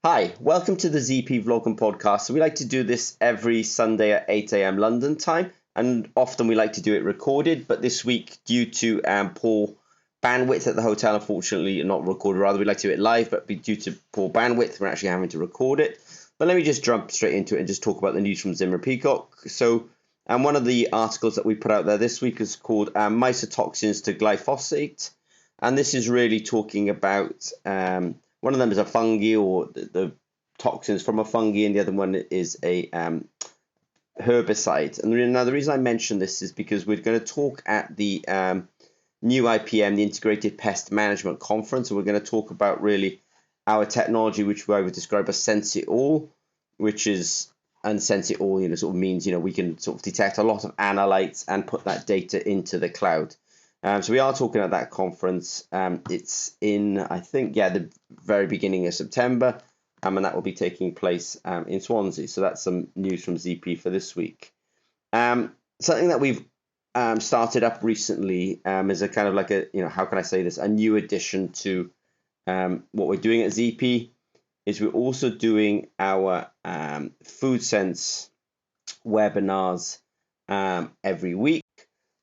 Hi, welcome to the ZP Vlog and Podcast. So we like to do this every Sunday at 8 a.m. London time, and often we like to do it recorded, but this week, due to poor bandwidth at the hotel, unfortunately not recorded, rather we like to do it live, but due to poor bandwidth, we're actually having to record it. But let me just jump straight into it and just talk about the news from Zimmer Peacock. So one of the articles that we put out there this week is called Mycotoxins to Glyphosate, and this is really talking about one of them is a fungi, or the toxins from a fungi, and the other one is a herbicide. And now the reason I mention this is because we're going to talk at the new IPM, the Integrated Pest Management Conference, and we're going to talk about really our technology, which I would describe as Sense It All, which is, and Sense It All, sort of means, we can sort of detect a lot of analytes and put that data into the cloud. So we are talking at that conference. It's in, I think, the very beginning of September, and that will be taking place in Swansea. So that's some news from ZP for this week. Something that we've started up recently is a kind of like a, how can I say this, a new addition to what we're doing at ZP, is we're also doing our Food Sense webinars every week.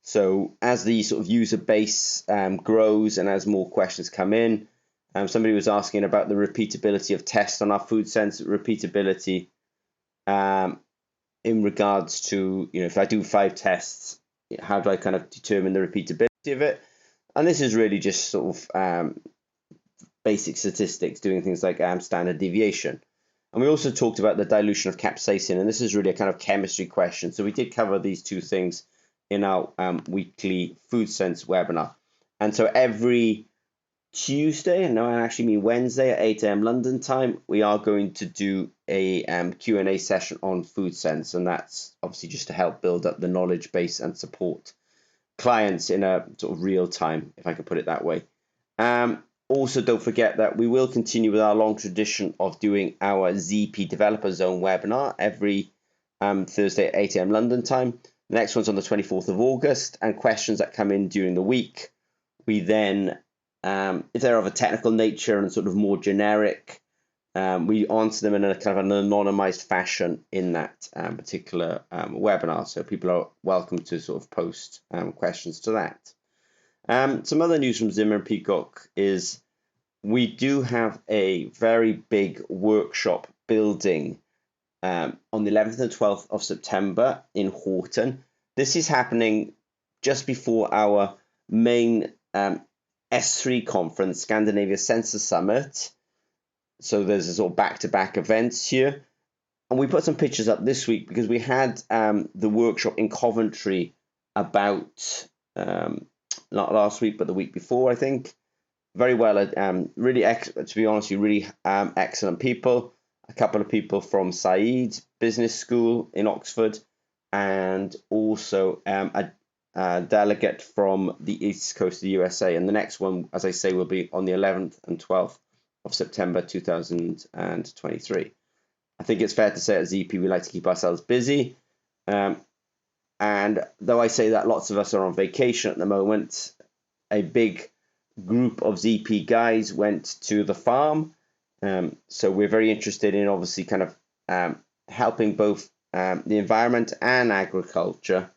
So as the sort of user base grows and as more questions come in, somebody was asking about the repeatability of tests on our Food Sense repeatability in regards to, if I do 5 tests, how do I kind of determine the repeatability of it? And this is really just sort of basic statistics, doing things like standard deviation. And we also talked about the dilution of capsaicin, and this is really a kind of chemistry question. So we did cover these two things in our weekly Food Sense webinar. And so every Tuesday, and now I actually mean Wednesday at 8 a.m. London time, we are going to do a Q&A session on Food Sense, and that's obviously just to help build up the knowledge base and support clients in a sort of real time, if I could put it that way. Also, don't forget that we will continue with our long tradition of doing our ZP Developer Zone webinar every Thursday at 8 a.m. London time. The next one's on the 24th of August, and questions that come in during the week, we then, if they're of a technical nature and sort of more generic, we answer them in a kind of an anonymized fashion in that particular webinar. So people are welcome to sort of post questions to that. Some other news from Zimmer and Peacock is we do have a very big workshop building on the 11th and 12th of September in Horton. This is happening just before our main S3 conference, Scandinavia Sensor Summit. So there's a sort of back-to-back events here. And we put some pictures up this week because we had the workshop in Coventry about, not last week, but the week before, I think. Very well, really, to be honest, really excellent people. A couple of people from Said Business School in Oxford, and also a delegate from the East Coast of the USA. And the next one, as I say, will be on the 11th and 12th of September 2023. I think it's fair to say at ZP we like to keep ourselves busy. And though I say that lots of us are on vacation at the moment, a big group of ZP guys went to the farm. So we're very interested in obviously kind of helping both the environment and agriculture.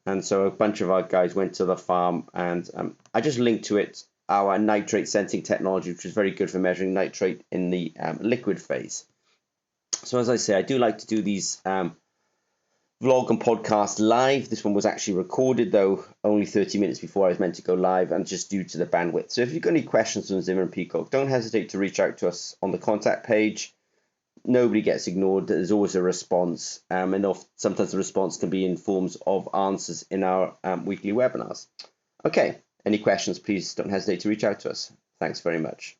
And so a bunch of our guys went to the farm, and I just linked to it our nitrate sensing technology, which is very good for measuring nitrate in the liquid phase. So as I say, I do like to do these vlog and podcast live. This one was actually recorded, though, only 30 minutes before I was meant to go live, and just due to the bandwidth. So if you've got any questions on Zimmer and Peacock, don't hesitate to reach out to us on the contact page. Nobody gets ignored. There's always a response, and sometimes the response can be in forms of answers in our weekly webinars. Okay, any questions, please don't hesitate to reach out to us. Thanks very much.